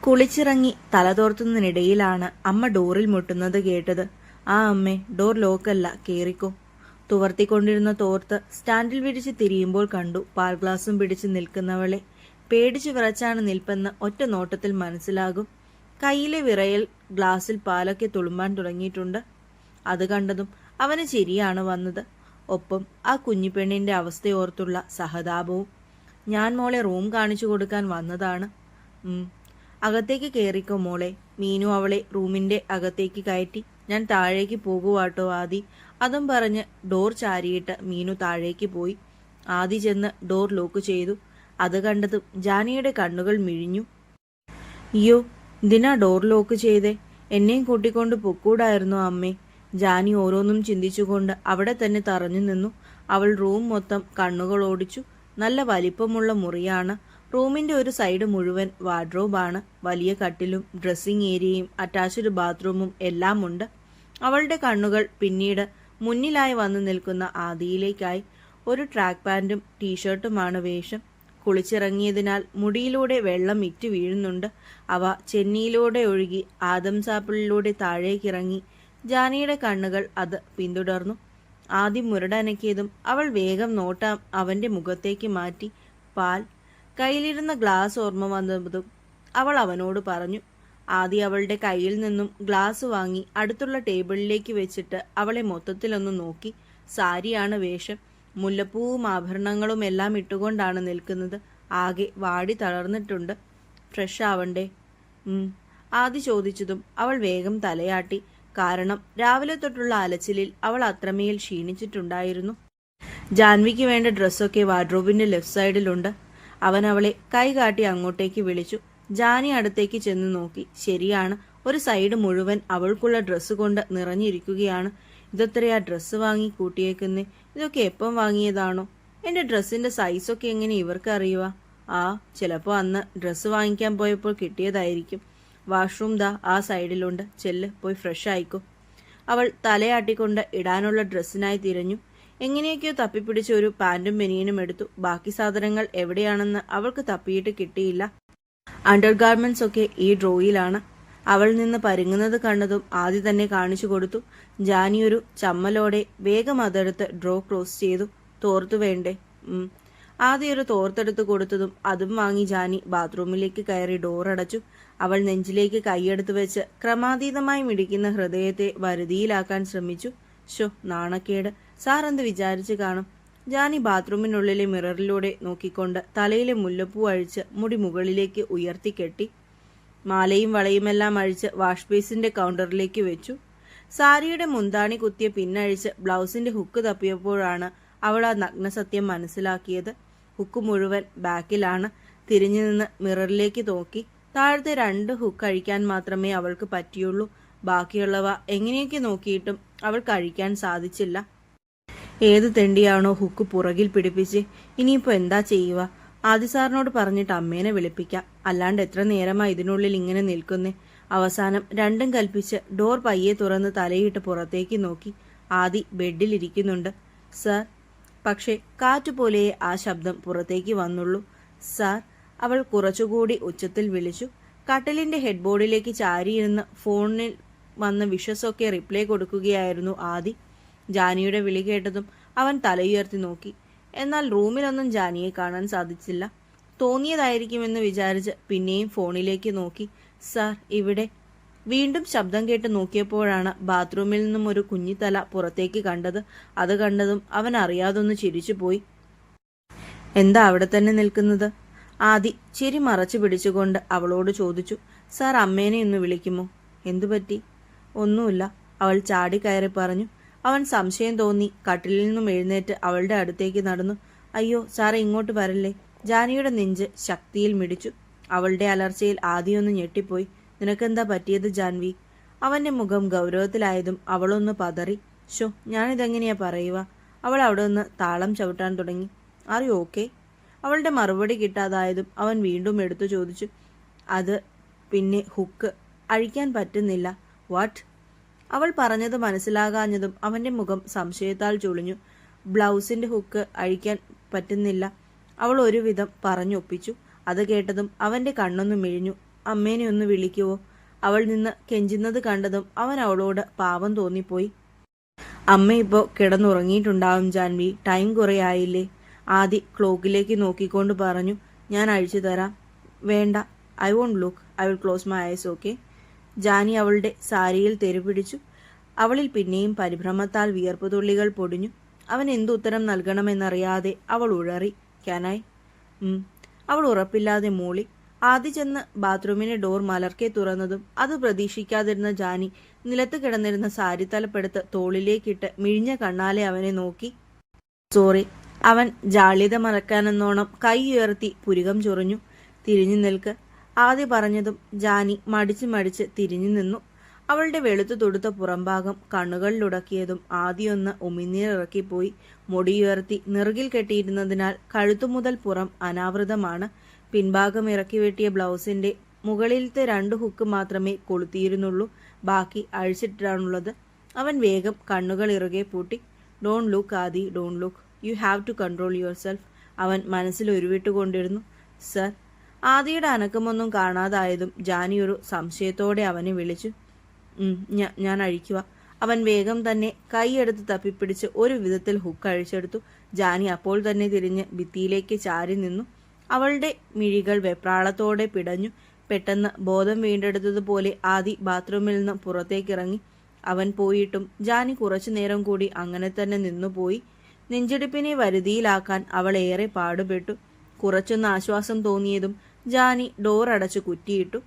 കുളിച്ചിറങ്ങി തലതോർത്തുന്നതിനിടയിലാണ് അമ്മ ഡോറിൽ മുട്ടുന്നത് കേട്ടത്. ആ അമ്മേ, ഡോർ ലോക്കല്ല, കേറിക്കോ. തുവർത്തിക്കൊണ്ടിരുന്ന തോർത്ത് സ്റ്റാൻഡിൽ വിരിച്ച് തിരിയുമ്പോൾ കണ്ടു പാൽ ഗ്ലാസും പിടിച്ച് നിൽക്കുന്നവളെ. പേടിച്ചു വിറച്ചാണ് നിൽപ്പെന്ന് ഒറ്റ നോട്ടത്തിൽ മനസ്സിലാകും. കയ്യിലെ വിറയൽ ഗ്ലാസിൽ പാലൊക്കെ തുളുമ്പാൻ തുടങ്ങിയിട്ടുണ്ട്. അത് കണ്ടതും അവന് ചിരിയാണ് വന്നത്. ഒപ്പം ആ കുഞ്ഞിപ്പെണ്ണിന്റെ അവസ്ഥയോർത്തുള്ള സഹതാപവും. ഞാൻ മോളെ റൂം കാണിച്ചു കൊടുക്കാൻ വന്നതാണ്. അകത്തേക്ക് കയറിക്കോ മോളെ. മീനു അവളെ റൂമിന്റെ അകത്തേക്ക് കയറ്റി. ഞാൻ താഴേക്ക് പോകുവാട്ടോ ആദി. അതും പറഞ്ഞ് ഡോർ ചാരിയിട്ട് മീനു താഴേക്ക് പോയി. ആദി ചെന്ന് ഡോർ ലോക്ക് ചെയ്തു. അത് കണ്ടതും ജാനിയുടെ കണ്ണുകൾ മിഴിഞ്ഞു. അയ്യോ, ഇതിനാ ഡോർ ലോക്ക് ചെയ്തേ? എന്നെയും കൂട്ടിക്കൊണ്ട് പൊക്കൂടായിരുന്നോ അമ്മേ? ജാനി ഓരോന്നും ചിന്തിച്ചുകൊണ്ട് അവിടെ തന്നെ തറഞ്ഞു നിന്നു. അവൾ റൂം മൊത്തം കണ്ണുകൾ ഓടിച്ചു. നല്ല വലിപ്പമുള്ള മുറിയാണ്. റൂമിന്റെ ഒരു സൈഡ് മുഴുവൻ വാർഡ്രോബാണ്. വലിയ കട്ടിലും ഡ്രസ്സിംഗ് ഏരിയയും അറ്റാച്ച്ഡ് ബാത്റൂമും എല്ലാം ഉണ്ട്. അവളുടെ കണ്ണുകൾ പിന്നീട് മുന്നിലായി വന്നു നിൽക്കുന്ന ആദിയിലേക്കായി. ഒരു ട്രാക്ക് പാൻറ്റും ടീഷർട്ടുമാണ് വേഷം. കുളിച്ചിറങ്ങിയതിനാൽ മുടിയിലൂടെ വെള്ളം ഇറ്റു വീഴുന്നുണ്ട്. അവ ചെന്നിയിലൂടെ ഒഴുകി ആദംസാപ്പിളിലൂടെ താഴേക്കിറങ്ങി. ജാനിയുടെ കണ്ണുകൾ അത് പിന്തുടർന്നു. ആദ്യം മുരടനക്കിയതും അവൾ വേഗം നോട്ടം അവന്റെ മുഖത്തേക്ക് മാറ്റി. പാൽ. കയ്യിലിരുന്ന ഗ്ലാസ് ഓർമ്മ വന്നതും അവൾ അവനോട് പറഞ്ഞു. ആദി അവളുടെ കയ്യിൽ നിന്നും ഗ്ലാസ് വാങ്ങി അടുത്തുള്ള ടേബിളിലേക്ക് വെച്ചിട്ട് അവളെ മൊത്തത്തിലൊന്ന് നോക്കി. സാരിയാണ് വേഷം. മുല്ലപ്പൂവും ആഭരണങ്ങളും എല്ലാം ഇട്ടുകൊണ്ടാണ് നിൽക്കുന്നത്. ആകെ വാടി തളർന്നിട്ടുണ്ട്. ഫ്രഷ് ആവണ്ടേ? ആദി ചോദിച്ചതും അവൾ വേഗം തലയാട്ടി. കാരണം രാവിലെ തൊട്ടുള്ള അലച്ചിലിൽ അവൾ അത്രമേൽ ക്ഷീണിച്ചിട്ടുണ്ടായിരുന്നു. ജാൻവിക്ക് വേണ്ട ഡ്രസ്സൊക്കെ വാർഡ്രോബിന്റെ ലെഫ്റ്റ് സൈഡിലുണ്ട്. അവൻ അവളെ കൈ കാട്ടി അങ്ങോട്ടേക്ക് വിളിച്ചു. ജാനി അടുത്തേക്ക് ചെന്ന് നോക്കി. ശരിയാണ്, ഒരു സൈഡ് മുഴുവൻ അവൾക്കുള്ള ഡ്രസ്സ് കൊണ്ട് നിറഞ്ഞിരിക്കുകയാണ്. ഇതെത്രയാ ഡ്രസ്സ് വാങ്ങി കൂട്ടിയേക്കുന്നേ? ഇതൊക്കെ എപ്പം വാങ്ങിയതാണോ? എന്റെ ഡ്രസ്സിന്റെ സൈസൊക്കെ എങ്ങനെ ഇവർക്ക് അറിയുക? ചിലപ്പോൾ അന്ന് ഡ്രസ്സ് വാങ്ങിക്കാൻ പോയപ്പോൾ കിട്ടിയതായിരിക്കും. വാഷ്റൂം ദാ ആ സൈഡിലുണ്ട്. ചെല്ല്, പോയി ഫ്രഷ് ആയിക്കോ. അവൾ തലയാട്ടിക്കൊണ്ട് ഇടാനുള്ള ഡ്രസ്സിനായി തിരഞ്ഞു. എങ്ങനെയൊക്കെയോ തപ്പിപ്പിടിച്ച് ഒരു പാൻറ്റും ബനിയനും എടുത്തു. ബാക്കി സാധനങ്ങൾ എവിടെയാണെന്ന് അവൾക്ക് തപ്പിയിട്ട് കിട്ടിയില്ല. അണ്ടർ ഗാർമെന്റ്സ് ഒക്കെ ഈ ഡ്രോയിലാണ്. അവൾ നിന്ന് പരുങ്ങുന്നത് കണ്ടതും ആദ്യം തന്നെ കാണിച്ചു കൊടുത്തു. ജാനി ഒരു ചമ്മലോടെ വേഗം അതെടുത്ത് ഡ്രോ ക്ലോസ് ചെയ്തു. തോർത്തു വേണ്ടേ? ആദ്യം ഒരു തോർത്തെടുത്ത് കൊടുത്തതും അതും വാങ്ങി ജാനി ബാത്റൂമിലേക്ക് കയറി ഡോർ അടച്ചു. അവൾ നെഞ്ചിലേക്ക് കൈയെടുത്ത് വെച്ച് ക്രമാതീതമായി മിടിക്കുന്ന ഹൃദയത്തെ വരുതിയിലാക്കാൻ ശ്രമിച്ചു. നാണക്കേട്. സാർ എന്ത് വിചാരിച്ചു കാണും? ജാനി ബാത്റൂമിനുള്ളിലെ മിററിലൂടെ നോക്കിക്കൊണ്ട് തലയിലെ മുല്ലപ്പൂ അഴിച്ച് മുടി മുകളിലേക്ക് ഉയർത്തിക്കെട്ടി. മാലയും വളയുമെല്ലാം അഴിച്ച് വാഷ് ബേസിന്റെ കൗണ്ടറിലേക്ക് വെച്ചു. സാരിയുടെ മുന്താണി കുത്തിയ പിന്നഴിച്ച് ബ്ലൗസിന്റെ ഹുക്ക് തപ്പിയപ്പോഴാണ് അവൾ ആ നഗ്നസത്യം മനസ്സിലാക്കിയത്. ഹുക്ക് മുഴുവൻ ബാക്കിലാണ്. തിരിഞ്ഞു നിന്ന് മിററിലേക്ക് നോക്കി. താഴത്തെ 2 ഹുക്ക് അഴിക്കാൻ മാത്രമേ അവൾക്ക് പറ്റിയുള്ളൂ. ബാക്കിയുള്ളവ എങ്ങനെയൊക്കെ നോക്കിയിട്ടും അവൾക്ക് അഴിക്കാൻ സാധിച്ചില്ല. ഏത് തെണ്ടിയാണോ ഹുക്ക് പുറകിൽ പിടിപ്പിച്ച്? ഇനിയിപ്പോ എന്താ ചെയ്യുക? ആദി സാറിനോട് പറഞ്ഞിട്ട് അമ്മേനെ വിളിപ്പിക്കാം. അല്ലാണ്ട് എത്ര നേരമാ ഇതിനുള്ളിൽ ഇങ്ങനെ നിൽക്കുന്നേ? അവസാനം രണ്ടും കൽപ്പിച്ച് ഡോർ പയ്യെ തുറന്ന് തലയിട്ട് പുറത്തേക്ക് നോക്കി. ആദി ബെഡിലിരിക്കുന്നുണ്ട്. സാർ. പക്ഷെ കാറ്റുപോലെ ആ ശബ്ദം പുറത്തേക്ക് വന്നുള്ളൂ. സാർ. അവൾ കുറച്ചുകൂടി ഉച്ചത്തിൽ വിളിച്ചു. കട്ടിലിന്റെ ഹെഡ് ബോർഡിലേക്ക് ചാരിയിരുന്ന് ഫോണിൽ വന്ന വിഷസൊക്കെ റിപ്ലൈ കൊടുക്കുകയായിരുന്നു ആദി. ജാനിയുടെ വിളി കേട്ടതും അവൻ തലയുയർത്തി നോക്കി. എന്നാൽ റൂമിലൊന്നും ജാനിയെ കാണാൻ സാധിച്ചില്ല. തോന്നിയതായിരിക്കുമെന്ന് വിചാരിച്ച് പിന്നെയും ഫോണിലേക്ക് നോക്കി. സാർ, ഇവിടെ. വീണ്ടും ശബ്ദം കേട്ട് നോക്കിയപ്പോഴാണ് ബാത്റൂമിൽ നിന്നും ഒരു കുഞ്ഞിത്തല പുറത്തേക്ക് കണ്ടത്. അത് കണ്ടതും അവൻ അറിയാതൊന്ന് ചിരിച്ചുപോയി. എന്താ അവിടെ തന്നെ നിൽക്കുന്നത്? ആദി ചിരി മറച്ചു പിടിച്ചുകൊണ്ട് അവളോട് ചോദിച്ചു. സാർ, അമ്മേനെ ഒന്ന് വിളിക്കുമോ? എന്തുപറ്റി? ഒന്നുമില്ല, അവൾ ചാടി കയറി പറഞ്ഞു. അവൻ സംശയം തോന്നി കട്ടിലിൽ നിന്നും എഴുന്നേറ്റ് അവളുടെ അടുത്തേക്ക് നടന്നു. അയ്യോ സാറേ, ഇങ്ങോട്ട് വരല്ലേ. ജാനിയുടെ നെഞ്ച് ശക്തിയിൽ മിടിച്ചു. അവളുടെ അലർച്ചയിൽ ആദ്യമൊന്ന് ഞെട്ടിപ്പോയി. നിനക്കെന്താ പറ്റിയത് ജാൻവി? അവന്റെ മുഖം ഗൗരവത്തിലായതും അവളൊന്ന് പതറി. ഞാനിതെങ്ങനെയാ പറയുക? അവൾ അവിടെ നിന്ന് താളം ചവിട്ടാൻ തുടങ്ങി. Are you okay? അവളുടെ മറുപടി കിട്ടാതായതും അവൻ വീണ്ടും എടുത്തു ചോദിച്ചു. അത് പിന്നെ ഹുക്ക് അഴിക്കാൻ പറ്റുന്നില്ല. വാട്ട്? അവൾ പറഞ്ഞത് മനസ്സിലാകാഞ്ഞതും അവന്റെ മുഖം സംശയത്താൽ ചുളിഞ്ഞു. ബ്ലൗസിന്റെ ഹുക്ക് അഴിക്കാൻ പറ്റുന്നില്ല, അവൾ ഒരുവിധം പറഞ്ഞൊപ്പിച്ചു. അത് കേട്ടതും അവന്റെ കണ്ണൊന്നു മിഴിഞ്ഞു. അമ്മേനെ ഒന്ന് വിളിക്കുവോ? അവൾ നിന്ന് കെഞ്ചുന്നത് കണ്ടതും അവൻ അവളോട് പാവം തോന്നിപ്പോയി. അമ്മ ഇപ്പോൾ കിടന്നുറങ്ങിയിട്ടുണ്ടാവും ജാൻവി, ടൈം കുറേ ആയില്ലേ? ആദി ക്ലോക്കിലേക്ക് നോക്കിക്കൊണ്ട് പറഞ്ഞു. ഞാൻ അഴിച്ചു തരാം. വേണ്ട, I won't look, I will close my eyes, okay? Jani അവളുടെ സാരിയിൽ തെരുപിടിച്ചു. അവളിൽ പിന്നെയും പരിഭ്രമത്താൽ വിയർപ്പ് തുള്ളികൾ പൊടിഞ്ഞു. അവൻ എന്തുത്തരം നൽകണമെന്നറിയാതെ അവൾ ഉഴറി. ക്യാനായി? അവൾ ഉറപ്പില്ലാതെ മൂളി. ആദ്യ ചെന്ന് ബാത്റൂമിന്റെ ഡോർ മലർക്കെ തുറന്നതും അത് പ്രതീക്ഷിക്കാതിരുന്ന ജാനി നിലത്ത് കിടന്നിരുന്ന സാരി തലപ്പെടുത്ത് തോളിലേക്കിട്ട് മിഴിഞ്ഞ കണ്ണാലെ അവനെ നോക്കി. സോറി. അവൻ ജാള്യത മറക്കാനെന്നോണം കൈ ഉയർത്തി പുരികം ചൊറിഞ്ഞു. തിരിഞ്ഞു നിൽക്ക്. ആദ്യ പറഞ്ഞതും ജാനി മടിച്ച് തിരിഞ്ഞു നിന്നു. അവളുടെ വെളുത്തു തൊടുത്ത പുറംഭാഗം കണ്ണുകളിലുടക്കിയതും ആദ്യമൊന്ന് ഉമിനീരിറക്കിപ്പോയി. മുടിയുയർത്തി നെറുകിൽ കെട്ടിയിരുന്നതിനാൽ കഴുത്തുമുതൽ പുറം അനാവൃതമാണ്. പിൻഭാഗം ഇറക്കി വെട്ടിയ ബ്ലൗസിന്റെ മുകളിലത്തെ 2 ഹുക്ക് മാത്രമേ കൊളുത്തിയിരുന്നുള്ളൂ. ബാക്കി അഴിച്ചിട്ടാണുള്ളത്. അവൻ വേഗം കണ്ണുകൾ ഇറുകെ പൂട്ടി. Don't look Adi, don't look, you have to control yourself, അവൻ മനസ്സിൽ ഉരുവിട്ടുകൊണ്ടിരുന്നു. സർ. ആദിയുടെ അനക്കമൊന്നും കാണാതായതും ജാനി ഒരു സംശയത്തോടെ അവനെ വിളിച്ചു. ഞാൻ അഴിക്കുക. അവൻ വേഗം തന്നെ കൈയെടുത്ത് തപ്പിപ്പിടിച്ച് ഒരു വിധത്തിൽ ഹുക്ക് അഴിച്ചെടുത്തു. ജാനി അപ്പോൾ തന്നെ തിരിഞ്ഞ് ഭിത്തിയിലേക്ക് ചാരി നിന്നു. അവളുടെ മിഴികൾ വെപ്രാളത്തോടെ പിടഞ്ഞു. പെട്ടെന്ന് ബോധം വീണ്ടെടുത്തതുപോലെ ആദി ബാത്റൂമിൽ നിന്ന് പുറത്തേക്കിറങ്ങി. അവൻ പോയിട്ടും ജാനി കുറച്ചു നേരം കൂടി അങ്ങനെ തന്നെ നിന്നുപോയി. നെഞ്ചിടിപ്പിനെ വരുതിയിലാക്കാൻ അവൾ ഏറെ പാടുപെട്ടു. കുറച്ചൊന്ന് ആശ്വാസം തോന്നിയതും ജാനി ഡോർ അടച്ചു കുറ്റിയിട്ടു.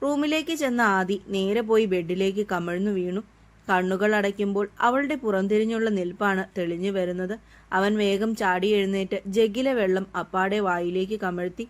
റൂമിലേക്ക് ചെന്ന ആദി നേരെ പോയി ബെഡിലേക്ക് കമിഴ്ന്നു വീണു. കണ്ണുകൾ അടയ്ക്കുമ്പോൾ അവളുടെ പുറംതിരിഞ്ഞുള്ള നിൽപ്പാണ് തെളിഞ്ഞു വരുന്നത്. അവൻ വേഗം ചാടി എഴുന്നേറ്റ് ജഗ്ഗിലെ വെള്ളം അപ്പാടെ വായിലേക്ക് കമഴ്ത്തി.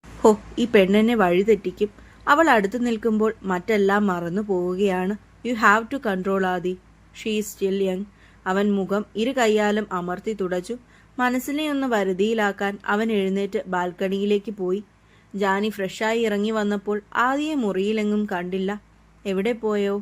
ഹോ, ഈ പെണ്ണെന്നെ വഴിതെറ്റിക്കും. അവൾ അടുത്ത് നിൽക്കുമ്പോൾ മറ്റെല്ലാം മറന്നു പോവുകയാണ്. You have to control Adi, she is still young. അവൻ മുഖം ഇരു കൈയാലും അമർത്തി തുടച്ചു. മനസ്സിനെ ഒന്ന് വരുതിയിലാക്കാൻ അവൻ എഴുന്നേറ്റ് ബാൽക്കണിയിലേക്ക് പോയി. ജാനി ഫ്രഷായി ഇറങ്ങി വന്നപ്പോൾ ആദിയെ മുറിയിലെങ്ങും കണ്ടില്ല. എവിടെ പോയോ?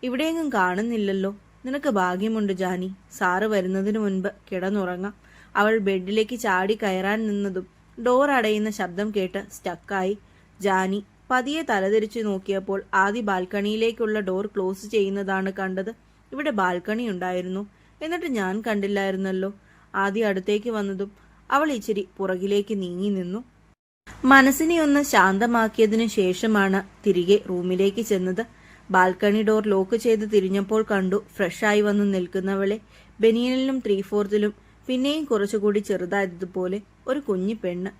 ഇവിടെയെങ്ങും കാണുന്നില്ലല്ലോ. നിനക്ക് ഭാഗ്യമുണ്ട് ജാനി, സാറ് വരുന്നതിന് മുൻപ് കിടന്നുറങ്ങാം. അവൾ ബെഡിലേക്ക് ചാടി കയറാൻ നിന്നതും ഡോർ അടയുന്ന ശബ്ദം കേട്ട് സ്റ്റക്കായി. ജാനി പതിയെ തലതിരിച്ചു നോക്കിയപ്പോൾ ആദി ബാൽക്കണിയിലേക്കുള്ള ഡോർ ക്ലോസ് ചെയ്യുന്നതാണ് കണ്ടത്. ഇവിടെ ബാൽക്കണി ഉണ്ടായിരുന്നു, എന്നിട്ട് ഞാൻ കണ്ടില്ലായിരുന്നല്ലോ. ആദി അടുത്തേക്ക് വന്നതും അവൾ ഇച്ചിരി പുറകിലേക്ക് നീങ്ങി നിന്നു. മനസ്സിനെ ഒന്ന് ശാന്തമാക്കിയതിനു ശേഷമാണ് തിരികെ റൂമിലേക്ക് ചെന്നത്. ബാൽക്കണി ഡോർ ലോക്ക് ചെയ്ത് തിരിഞ്ഞപ്പോൾ കണ്ടു ഫ്രഷായി വന്നു നിൽക്കുന്നവളെ. ബനിയനിലും 3/4 പിന്നെയും കുറച്ചുകൂടി ചെറുതായതുപോലെ ഒരു കുഞ്ഞു പെണ്ണ്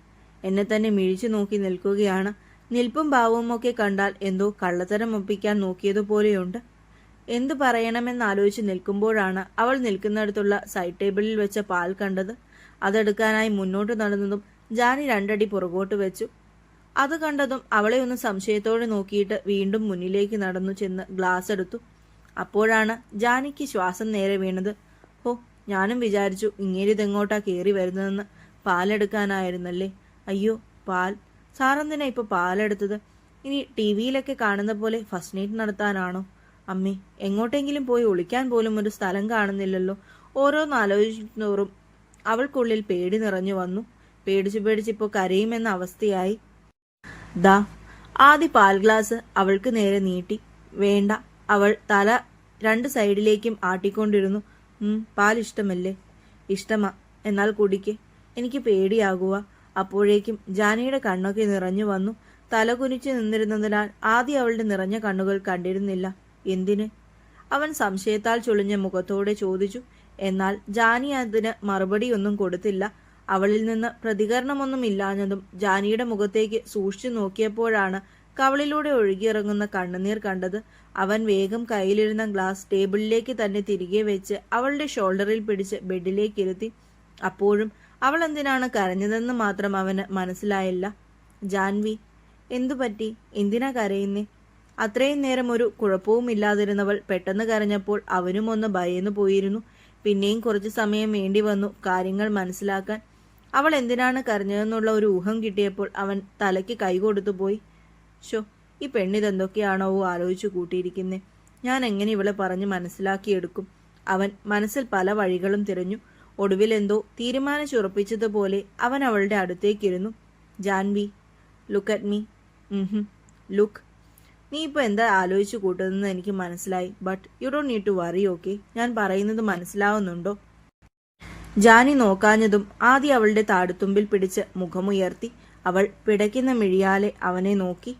എന്നെ തന്നെ മിഴിച്ചു നോക്കി നിൽക്കുകയാണ്. നിൽപ്പും ഭാവവും ഒക്കെ കണ്ടാൽ എന്തോ കള്ളത്തരം ഒപ്പിക്കാൻ നോക്കിയതുപോലെയുണ്ട്. എന്തു പറയണമെന്നാലോചിച്ച് നിൽക്കുമ്പോഴാണ് അവൾ നിൽക്കുന്നിടത്തുള്ള സൈഡ് ടേബിളിൽ വെച്ച പാൽ കണ്ടത്. അതെടുക്കാനായി മുന്നോട്ട് നടന്നതും ജാനി 2 അടി പുറകോട്ട് വെച്ചു. അത് കണ്ടതും അവളെ ഒന്ന് സംശയത്തോടെ നോക്കിയിട്ട് വീണ്ടും മുന്നിലേക്ക് നടന്നു ചെന്ന് ഗ്ലാസ് എടുത്തു. അപ്പോഴാണ് ജാനിക്ക് ശ്വാസം നേരെ വീണത്. ഹോ, ഞാനും വിചാരിച്ചു ഇങ്ങേരിതെങ്ങോട്ടാ കയറി വരുന്നതെന്ന്. പാലെടുക്കാനായിരുന്നല്ലേ? അയ്യോ, പാൽ. സാറെന്തിനാ ഇപ്പോൾ പാലെടുത്തത്? ഇനി ടിവിയിലൊക്കെ കാണുന്ന പോലെ ഫസ്റ്റ് നൈറ്റ് നടത്താനാണോ? അമ്മേ, എങ്ങോട്ടെങ്കിലും പോയി ഒളിക്കാൻ പോലും ഒരു സ്ഥലം കാണുന്നില്ലല്ലോ. ഓരോന്നാലോചിക്കുന്നോറും അവൾക്കുള്ളിൽ പേടി നിറഞ്ഞു വന്നു. പേടിച്ചിപ്പോൾ കരയുമെന്ന അവസ്ഥയായി. ദാ. ആദ്യ പാൽ ഗ്ലാസ് അവൾക്ക് നേരെ നീട്ടി. വേണ്ട. അവൾ തല 2 സൈഡിലേക്കും ആട്ടിക്കൊണ്ടിരുന്നു. പാൽ ഇഷ്ടമല്ലേ? ഇഷ്ടമാ. എന്നാൽ കുടിക്ക്. എനിക്ക് പേടിയാകുക. അപ്പോഴേക്കും ജാനിയുടെ കണ്ണൊക്കെ നിറഞ്ഞു വന്നു. തല കുനിച്ചു നിന്നിരുന്നതിനാൽ ആദ്യം അവളുടെ നിറഞ്ഞ കണ്ണുകൾ കണ്ടിരുന്നില്ല. എന്തിന്? അവൻ സംശയത്താൽ ചുളിഞ്ഞ മുഖത്തോടെ ചോദിച്ചു. എന്നാൽ ജാനി അതിന് മറുപടിയൊന്നും കൊടുത്തില്ല. അവളിൽ നിന്ന് പ്രതികരണമൊന്നും ഇല്ലാഞ്ഞതും ജാനിയുടെ മുഖത്തേക്ക് സൂക്ഷിച്ചു നോക്കിയപ്പോഴാണ് കവളിലൂടെ ഒഴുകിയിറങ്ങുന്ന കണ്ണുനീർ കണ്ടത്. അവൻ വേഗം കയ്യിലിരുന്ന ഗ്ലാസ് ടേബിളിലേക്ക് തന്നെ തിരികെ വെച്ച് അവളുടെ ഷോൾഡറിൽ പിടിച്ച് ബെഡിലേക്ക് ഇരുത്തി. അപ്പോഴും അവൾ എന്തിനാണ് കരഞ്ഞതെന്ന് മാത്രം അവന് മനസ്സിലായില്ല. ജാൻവി, എന്തുപറ്റി? എന്തിനാ കരയുന്നേ? അത്രയും നേരം ഒരു കുഴപ്പവുമില്ലാതിരുന്നവൾ പെട്ടെന്ന് കരഞ്ഞപ്പോൾ അവനും ഒന്ന് ഭയന്നു പോയിരുന്നു. പിന്നെയും കുറച്ചു സമയം വേണ്ടി വന്നു കാര്യങ്ങൾ മനസ്സിലാക്കാൻ. അവൾ എന്തിനാണ് കരഞ്ഞതെന്നുള്ള ഒരു ഊഹം കിട്ടിയപ്പോൾ അവൻ തലയ്ക്ക് കൈ കൊടുത്തു പോയി. ഷോ, ഈ പെണ്ണിതെന്തൊക്കെയാണോ ആലോചിച്ചു കൂട്ടിയിരിക്കുന്നേ. ഞാൻ എങ്ങനെ ഇവളെ പറഞ്ഞ് മനസ്സിലാക്കിയെടുക്കും? അവൻ മനസ്സിൽ പല വഴികളും തിരഞ്ഞു. ഒടുവിൽ എന്തോ തീരുമാനിച്ചുറപ്പിച്ചതുപോലെ അവൻ അവളുടെ അടുത്തേക്കിരുന്നു. Janvi, look at me. Look, നീ ഇപ്പോൾ എന്താ ആലോചിച്ചു കൂട്ടുന്നതെന്ന് എനിക്ക് മനസ്സിലായി. But you don't need to worry, okay? ഞാൻ പറയുന്നത് മനസ്സിലാവുന്നുണ്ടോ? ജാനി നോക്കാഞ്ഞതും ആദ്യം അവളുടെ താടുത്തുമ്പിൽ പിടിച്ച് മുഖമുയർത്തി. അവൾ പിടയ്ക്കുന്ന മിഴിയാലെ അവനെ നോക്കി.